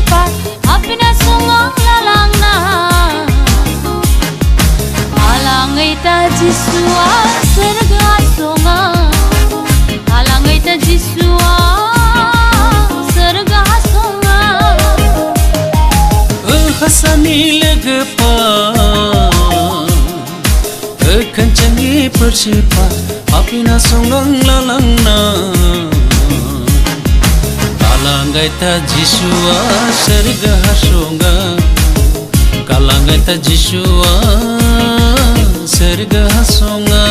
bersifat apina sungang lalang na alangai ta jisua serga songa alangai ta jisua serga songa hasani legpa kencangi bersifat apina sungang lalang na kalangai ta jisua serga songa kalangai ta jisua serga songa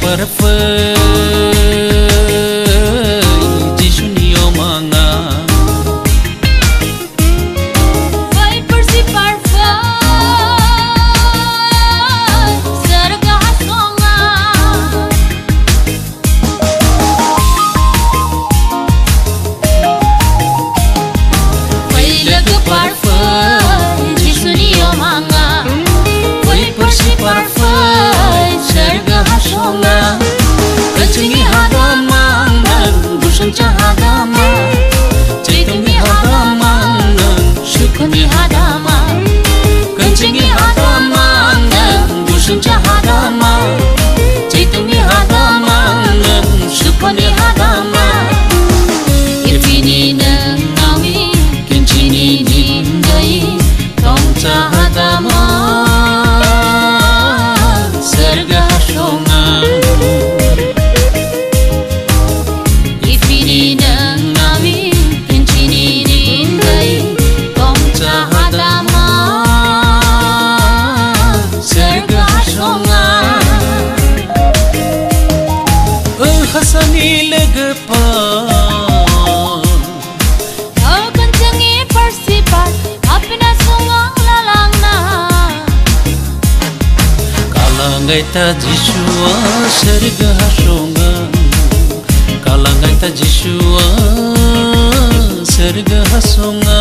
parfai jisuniyo manga vai bersifat serga songa vai lagu parfai jisuniyo manga vai bersifat serga songa kencingi hadamang nan busan cahadama caitungi hadamang nan syukuni hadama kencingi hadamang nan busan cahadama caitungi hadamang nan syukuni hadama irfini nan nawi kencini nindai tong cahadama serga songa ifini nang nawi kencini nindai tong cahadama serga songa hasani legpa kencangi bersifat apina sungang lalang na kalangai ta jisua serga songa kalangai ta jisua serga songa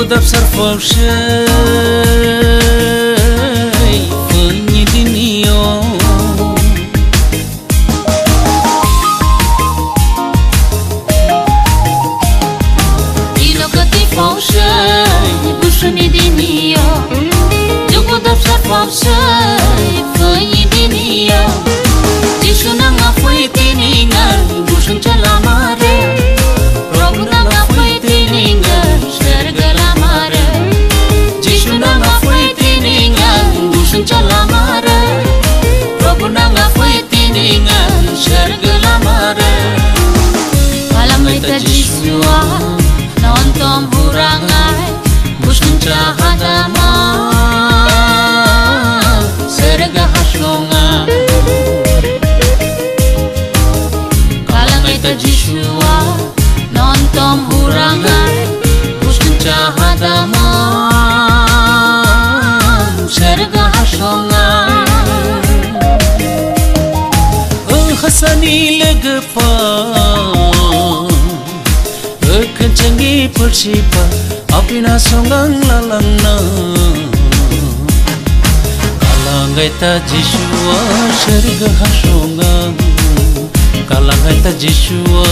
daftar falsai penyediniyo ilo kati falsai penyediniyo jugo daftar falsai penyediniyo jisuna ngafui tiningan busun calamare robuna ngafui tiningan serga lamare jisuna ngafui tiningan busun calamare robuna ngafui tiningan serga lamare alangai ta jisua nonton hurangai busun cahadama serga songa kalangai ta jisua nonton hurangai busun cahadama serga songa hasani legpa kencangi bersifat apina sungang lalang na kalangai ta jisua serga songa kalangai ta jisua